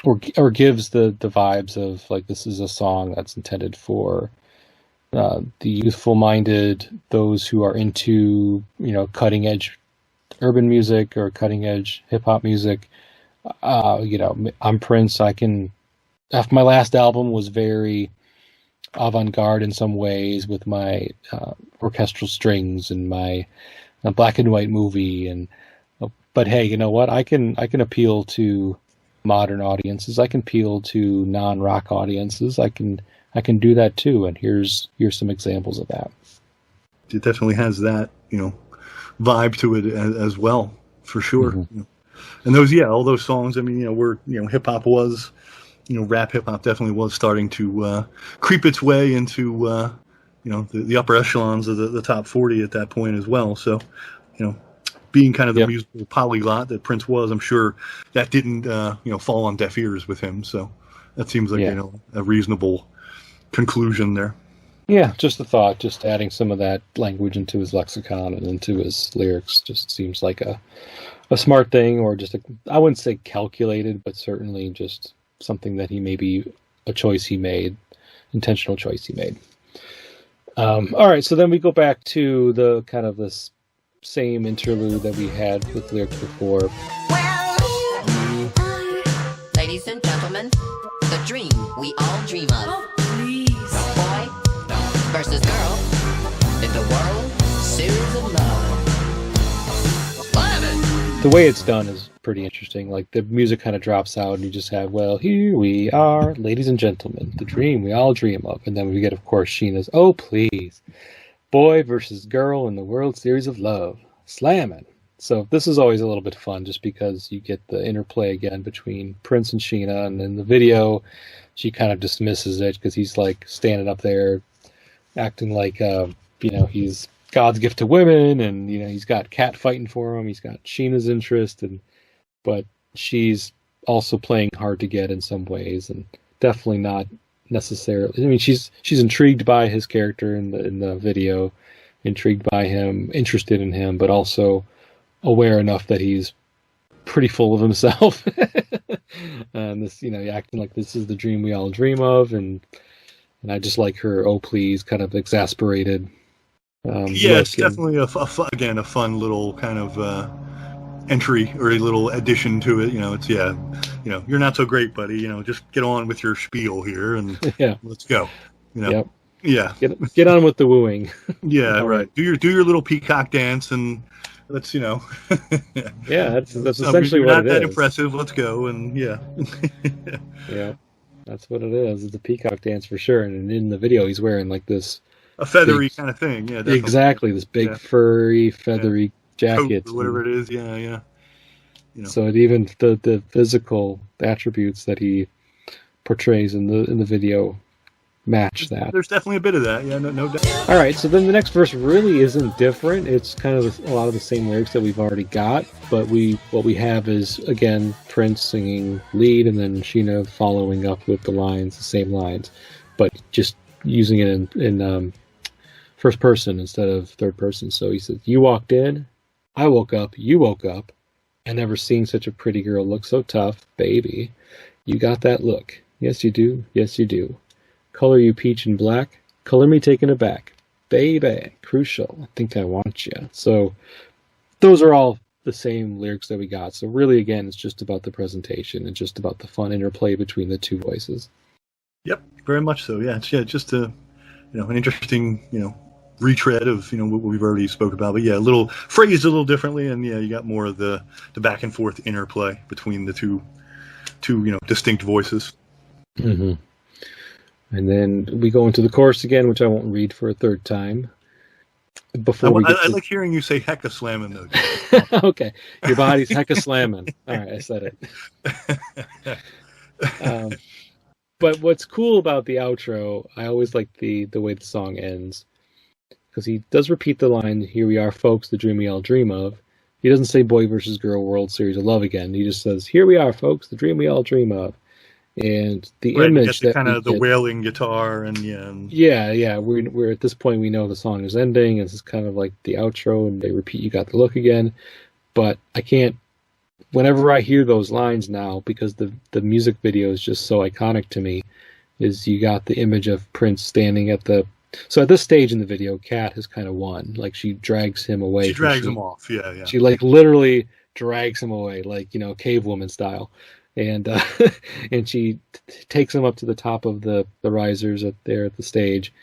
or gives the vibes of like, this is a song that's intended for the youthful-minded, those who are into, cutting-edge urban music or cutting-edge hip-hop music. I'm Prince. After my last album was very avant-garde in some ways with my orchestral strings and my black and white movie, but hey, you know what? I can appeal to modern audiences. I can appeal to non-rock audiences. I can do that too. And here's some examples of that. It definitely has that, vibe to it as well, for sure. Mm-hmm. And all those songs. I mean, hip hop was, rap hip hop definitely was starting to creep its way into, the upper echelons of the top 40 at that point as well. So, being kind of the musical polyglot that Prince was, I'm sure that didn't, fall on deaf ears with him. So that seems like, a reasonable conclusion there. Yeah, just a thought, just adding some of that language into his lexicon and into his lyrics just seems like a smart thing, or just I wouldn't say calculated, but certainly just something that intentional choice he made. All right, so then we go back to the kind of this same interlude that we had with lyrics before. Well, ladies and gentlemen, the dream we all dream of. Oh, please. Boy versus girl in the World Series of Love. The way it's done is pretty interesting. Like, the music kind of drops out and you just have, well, here we are, ladies and gentlemen, the dream we all dream of. And then we get, of course, Sheena's, oh, please. Boy versus girl in the World Series of Love. Slammin'. So this is always a little bit fun just because you get the interplay again between Prince and Sheena. And in the video, she kind of dismisses it because he's like standing up there acting like, he's God's gift to women, and he's got Kat fighting for him. He's got Sheena's interest, but she's also playing hard to get in some ways, and definitely not necessarily. I mean, she's intrigued by his character in the video, intrigued by him, interested in him, but also aware enough that he's pretty full of himself. And this, acting like this is the dream we all dream of, and I just like her, oh please, kind of exasperated. It's definitely a fun little kind of entry or a little addition to it. It's you're not so great, buddy. Just get on with your spiel here and let's go. Yep. Yeah. Get on with the wooing. Yeah, right. Do your little peacock dance and let's Yeah, that's essentially what it is. Not that impressive. Let's go and yeah. That's what it is. It's a peacock dance for sure. And in the video, he's wearing like this. A feathery kind of thing, yeah. Definitely. Exactly, this big furry, feathery jacket. Coat or whatever it is, yeah. So even the physical attributes that he portrays in the video match that. There's definitely a bit of that, yeah, no doubt. All right, so then the next verse really isn't different. It's kind of a lot of the same lyrics that we've already got, but what we have is, again, Prince singing lead and then Sheena following up with the same lines, but just using it in first person instead of third person. So he says, you walked in, I woke up, you woke up, I never seen such a pretty girl look so tough, baby. You got that look. Yes, you do. Yes, you do. Color you peach and black. Color me taken aback. Baby, crucial. I think I want you. So those are all the same lyrics that we got. So really, again, it's just about the presentation and just about the fun interplay between the two voices. Yep, very much so. Yeah, it's just an interesting, retread of what we've already spoke about, but phrased a little differently, and you got more of the back and forth interplay between the two distinct voices. Mm-hmm. And then we go into the chorus again, which I won't read for a third time. I like hearing you say heck-a-slammin, though. Okay, your body's heck-a-slammin. All right, I said it. But what's cool about the outro, I always like the way the song ends, because he does repeat the line, here we are, folks, the dream we all dream of. He doesn't say boy versus girl World Series of Love again. He just says, here we are, folks, the dream we all dream of. And the image that kind of the wailing guitar and we're at this point, we know the song is ending. This is kind of like the outro, and they repeat, you got the look again. But I can't, whenever I hear those lines now, because the music video is just so iconic to me, is you got the image of Prince standing at the So at this stage in the video, Kat has kind of won. Like she drags him away. She drags him off. Yeah, yeah. She like literally drags him away, like cave woman style, and and she takes him up to the top of the risers up there at the stage,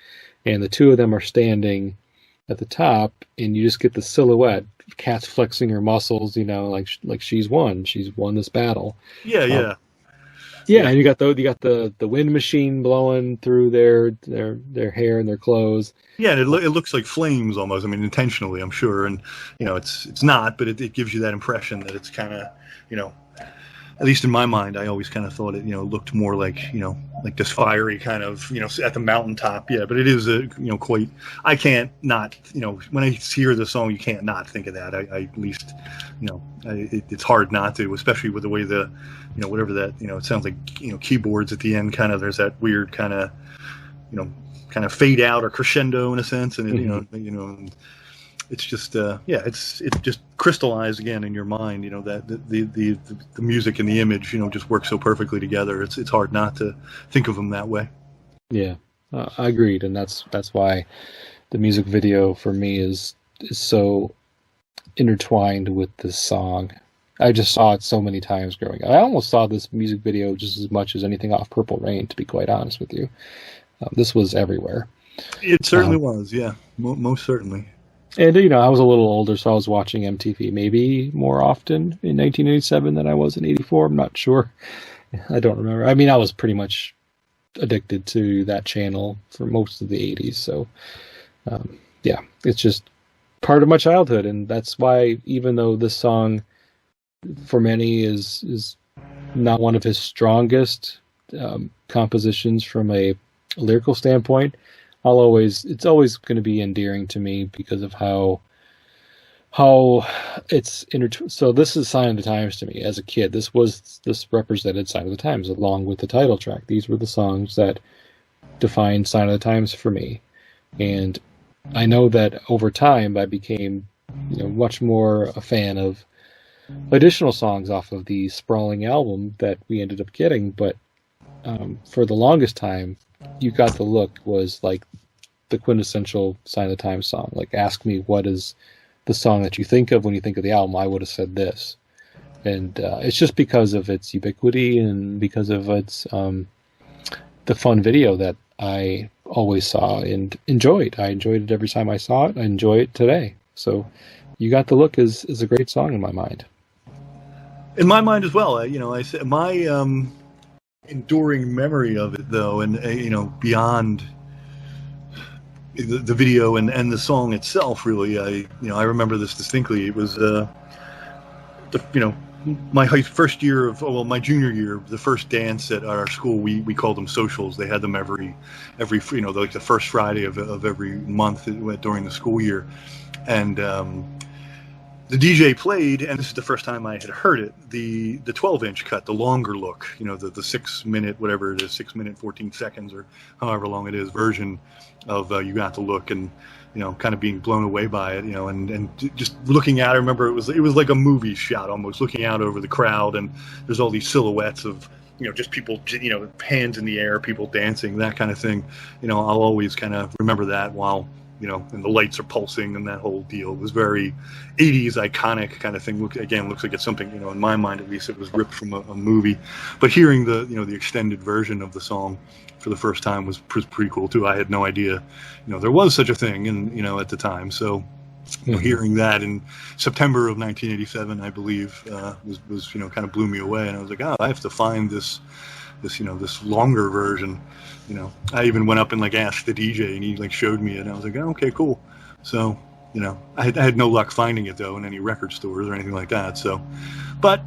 and the two of them are standing at the top, and you just get the silhouette. Kat's flexing her muscles, like she's won. She's won this battle. Yeah, yeah. Yeah, and you got the wind machine blowing through their hair and their clothes. Yeah, and it looks like flames almost. I mean, intentionally, I'm sure, and it's not, but it gives you that impression that it's kind of, at least in my mind, I always kind of thought it, looked more like, like this fiery kind of, at the mountaintop. Yeah, but it is quite. I can't not, when I hear the song, you can't not think of that. I at least, it's hard not to, especially with the way the, whatever that, it sounds like, keyboards at the end. Kind of, there's that weird kind of, kind of fade out or crescendo in a sense, and it, it's just it just crystallized again in your mind, that the music and the image, just work so perfectly together. It's hard not to think of them that way. Yeah, I agreed, and that's why the music video for me is so intertwined with this song. I just saw it so many times growing up. I almost saw this music video just as much as anything off Purple Rain, to be quite honest with you. This was everywhere. It certainly was, yeah, most certainly. And, I was a little older, so I was watching MTV maybe more often in 1987 than I was in 84. I'm not sure. I don't remember. I mean, I was pretty much addicted to that channel for most of the 80s. So, yeah, it's just part of my childhood. And that's why, even though this song, for many, is not one of his strongest compositions from a lyrical standpoint, it's always going to be endearing to me because of how it's so this is Sign of the Times to me as a kid. This represented Sign of the Times along with the title track. These were the songs that defined Sign of the Times for me, and I know that over time I became much more a fan of additional songs off of the sprawling album that we ended up getting, but for the longest time, You Got the Look was like the quintessential Sign of the Times song. Like, ask me what is the song that you think of when you think of the album, I would have said this. And it's just because of its ubiquity and because of its the fun video that I always saw and enjoyed. I enjoyed it every time I saw it. I enjoy it today. So You Got the Look is a great song in my mind. In my mind as well. I said my enduring memory of it, though, and beyond the video and the song itself, really, I remember this distinctly. It was my first year my junior year, the first dance at our school. We called them socials. They had them every like the first Friday of every month during the school year, and the DJ played, and this is the first time I had heard it, the 12-inch cut, the longer look, the 6 minute, whatever it is, 6 minute, 14 seconds, or however long it is, version of You Got the Look, and, kind of being blown away by it, and just looking out. I remember it was like a movie shot almost, looking out over the crowd, and there's all these silhouettes of, just people, hands in the air, people dancing, that kind of thing. I'll always kind of remember that while, and the lights are pulsing and that whole deal. It was very 80s iconic kind of thing. Looks like it's something, in my mind at least, it was ripped from a movie. But hearing the extended version of the song for the first time was pretty cool too. I had no idea, there was such a thing, and at the time. So, hearing that in September of 1987, I believe, was kind of blew me away. And I was like, I have to find this longer version. I even went up and asked the DJ, and he showed me it, and I was like, oh, okay, cool. So, I had no luck finding it though in any record stores or anything like that. So, but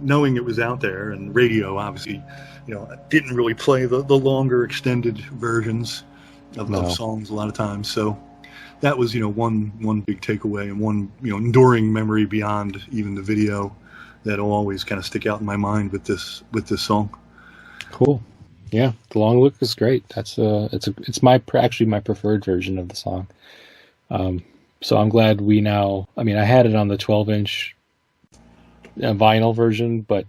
knowing it was out there, and radio obviously, didn't really play the longer extended versions of songs a lot of times. So that was one big takeaway, and one enduring memory beyond even the video that'll always kind of stick out in my mind with this song. Cool. Yeah, The Long Look is great. It's actually my preferred version of the song. So I'm glad I had it on the 12-inch vinyl version, but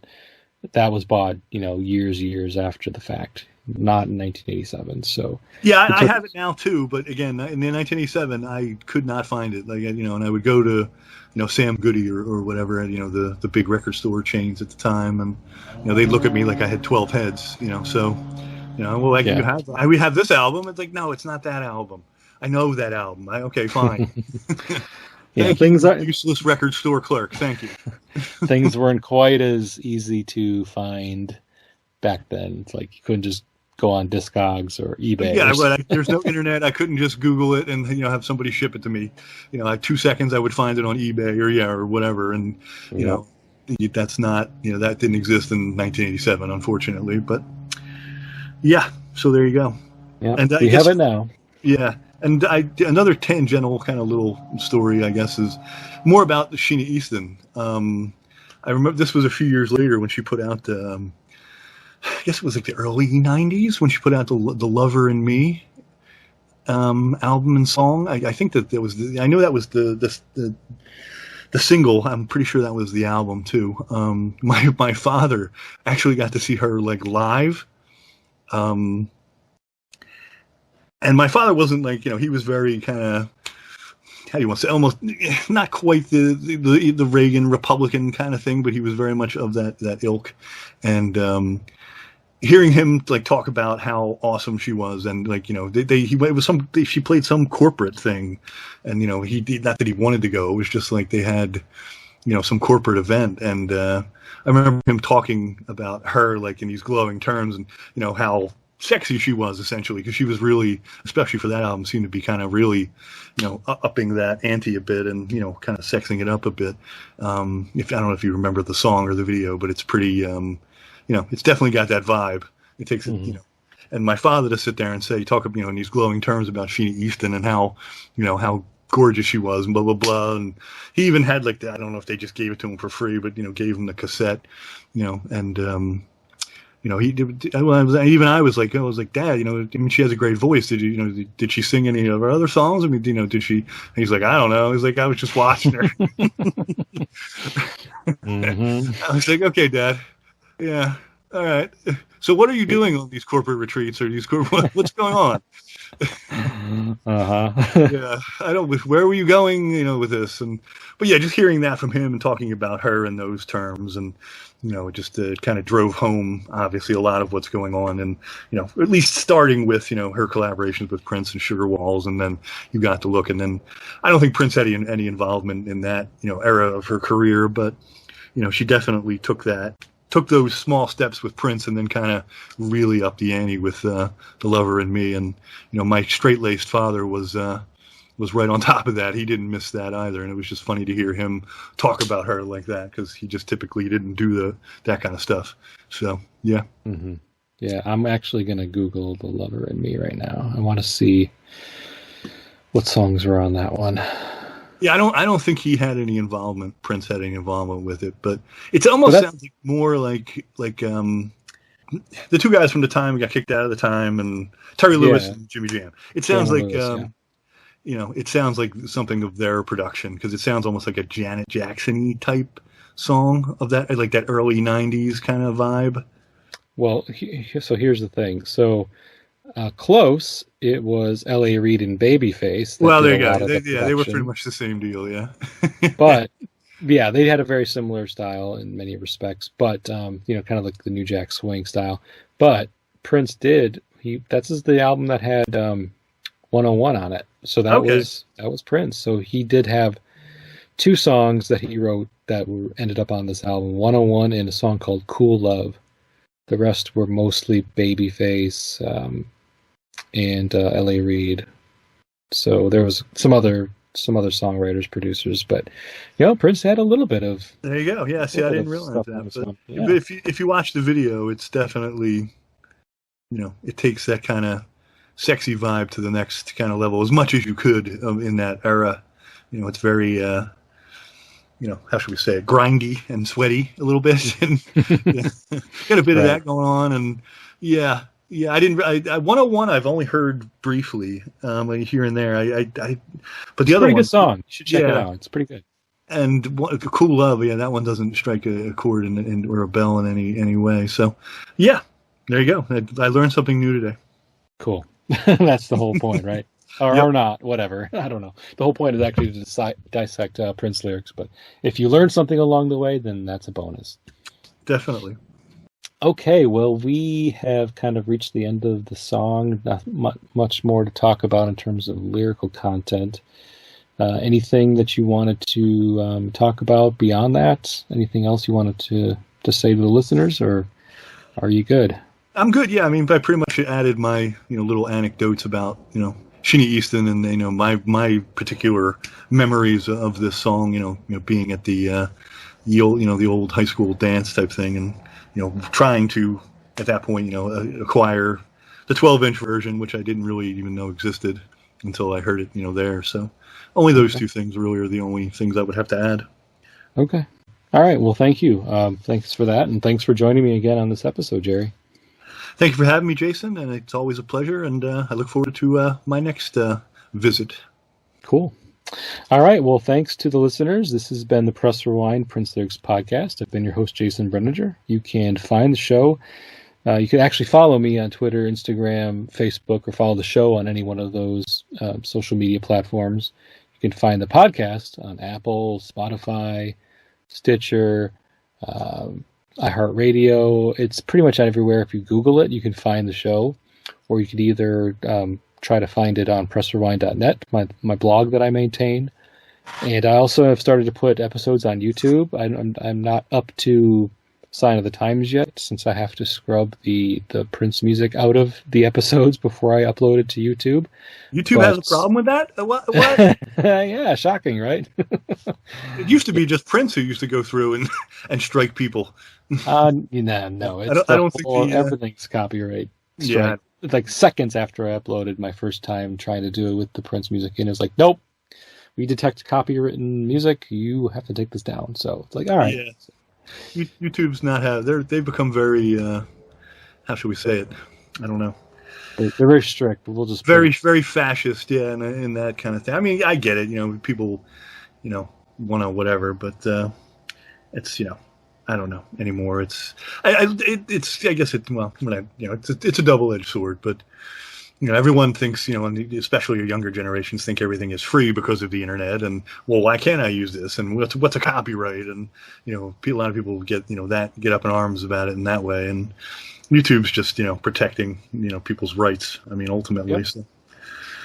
that was bought, years after the fact. not in 1987. So Yeah, it I took, have it now too, but again, in the 1987, I could not find it. Like, and I would go to, Sam Goody or whatever, the big record store chains at the time, and they'd look at me like I had 12 heads, so, well, like yeah. we have this album. It's like, no, it's not that album. I know that album. Okay, fine. Yeah, Thank things you, are useless record store clerk. Thank you. things weren't quite as easy to find back then. It's like you couldn't just go on Discogs or eBay. Yeah, but there's no internet. I couldn't just Google it and have somebody ship it to me. Like 2 seconds, I would find it on eBay or whatever. And that's not that didn't exist in 1987, unfortunately. But yeah, so there you go. Yeah, and we have it now. Yeah, and another tangential kind of little story, I guess, is more about Sheena Easton. I remember this was a few years later when she put out. I guess it was like the early 90s when she put out the Lover and Me album and song. I think that there was I know that was the single. I'm pretty sure that was the album too. My father actually got to see her like live. And my father wasn't like, he was very kind of, how do you want to say, almost not quite the Reagan Republican kind of thing, but he was very much of that ilk. And hearing him like talk about how awesome she was, and like she played some corporate thing, and he did, not that he wanted to go, it was just like they had some corporate event, and I remember him talking about her like in these glowing terms, and how sexy she was, essentially, because she was really, especially for that album, seemed to be kind of really upping that ante a bit, and kind of sexing it up a bit. If I don't know if you remember the song or the video, but it's pretty it's definitely got that vibe. It takes it, and my father to sit there and talk in these glowing terms about Sheena Easton and how, how gorgeous she was and blah, blah, blah. And he even had like I don't know if they just gave it to him for free, but, gave him the cassette, and, he did, I was like, Dad, I mean, she has a great voice. Did did she sing any of her other songs? I mean, did she? And he's like, I don't know. He's like, I was just watching her. I was like, okay, Dad. Yeah. All right. So what are you doing on these corporate retreats or what's going on? Yeah. I don't, where were you going, with this? But yeah, just hearing that from him and talking about her in those terms, and, it just kind of drove home, obviously, a lot of what's going on. And, at least starting with, her collaborations with Prince and Sugar Walls. And then you got to look, and then I don't think Prince had any involvement in that, era of her career, but, she definitely took those small steps with Prince, and then kind of really upped the ante with The Lover and Me. And my straight-laced father was right on top of that. He didn't miss that either, and it was just funny to hear him talk about her like that, because he just typically didn't do that kind of stuff. So yeah. Mm-hmm. Yeah, I'm actually gonna Google The Lover and Me right now. I want to see what songs were on that one. Yeah, I don't think he had any involvement. Prince had any involvement with it, but it almost sounds like more like the two guys from the Time got kicked out of the Time, and Terry Lewis and Jimmy Jam. It sounds like it sounds like something of their production, because it sounds almost like a Janet Jackson-y type song of that, like that early '90s kind of vibe. Well, so here's the thing. So. Close, it was L.A. Reid and Babyface. Well, there you go. They were pretty much the same deal, yeah. But, yeah, they had a very similar style in many respects, but, kind of like the New Jack Swing style. But Prince that's the album that had 101 on it. So that was Prince. So he did have 2 songs that he wrote that ended up on this album, 101 and a song called Cool Love. The rest were mostly Babyface, and L.A. Reid. So there was some other songwriters, producers, but Prince had a little bit of. There you go. Yeah, see, I didn't realize that. But yeah. If you watch the video, it's definitely, it takes that kind of sexy vibe to the next kind of level as much as you could in that era. It's very. How should we say it? Grindy and sweaty a little bit, and got a bit of that going on, and yeah. I didn't. 101 I've only heard briefly, like here and there. But the other one, pretty good song. You should check it out. It's pretty good. And Cool Love, that one doesn't strike a chord or a bell in any way. So, yeah, There you go. I learned something new today. Cool. That's the whole point, right? Or, Yep. or not, whatever. I don't know. The whole point is actually to dissect Prince lyrics, but if you learn something along the way, then that's a bonus. Definitely. Okay, well, we have kind of reached the end of the song. Not much more to talk about in terms of lyrical content. Anything that you wanted to talk about beyond that? Anything else you wanted to say to the listeners, or are you good? I'm good. Yeah, I mean, I pretty much added my little anecdotes about Sheena Easton and my particular memories of this song. Being at the old high school dance type thing, and trying to at that point acquire the 12-inch version, which I didn't really even know existed until I heard it there. So only those two things really are the only things I would have to add. Okay. All right. Well, thank you. Thanks for that, and thanks for joining me again on this episode, Jerry. Thank you for having me, Jason, and it's always a pleasure, and I look forward to my next visit. Cool. All right. Well, thanks to the listeners. This has been the Press Rewind Prince Lyrics podcast. I've been your host, Jason Brenninger. You can find the show. You can actually follow me on Twitter, Instagram, Facebook, or follow the show on any one of those social media platforms. You can find the podcast on Apple, Spotify, Stitcher, iHeartRadio. It's pretty much everywhere. If you Google it, you can find the show, or you could either try to find it on pressrewind.net, my blog that I maintain. And I also have started to put episodes on YouTube. I'm not up to Sign of the Times yet, since I have to scrub the Prince music out of the episodes before I upload it to YouTube. YouTube has a problem with that? What? Yeah, shocking, right? It used to be just Prince who used to go through and strike people. No. It's I don't think everything's copyright strike. Yeah. It's like seconds after I uploaded my first time trying to do it with the Prince music, and it was like, nope, we detect copywritten music. You have to take this down. So it's like, all right. Yeah. YouTube's not they've become very how should we say it? I don't know. They're very strict, but we'll just very fascist, yeah, and that kind of thing. I mean, I get it. People, want to whatever, but it's I don't know anymore. It's I guess it's a double-edged sword, but everyone thinks, and especially your younger generations think everything is free because of the internet, and well, why can't I use this? And what's a copyright? And a lot of people get get up in arms about it in that way, and YouTube's just protecting people's rights. I mean, ultimately. Yep. So.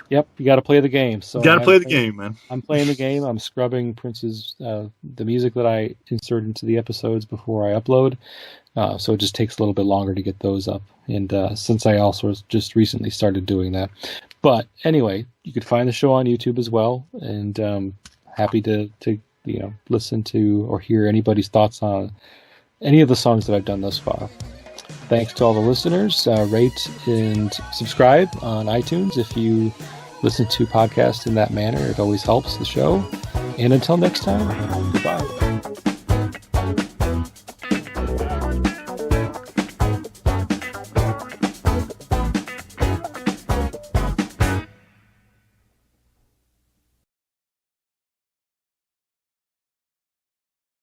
Yep, you got to play the game. So you got to play the game, man. I'm playing the game. I'm scrubbing Prince's the music that I insert into the episodes before I upload. So it just takes a little bit longer to get those up. And since I also just recently started doing that. But anyway, you could find the show on YouTube as well. And happy to listen to or hear anybody's thoughts on any of the songs that I've done thus far. Thanks to all the listeners. Rate and subscribe on iTunes if you listen to podcasts in that manner. It always helps the show. And until next time, goodbye.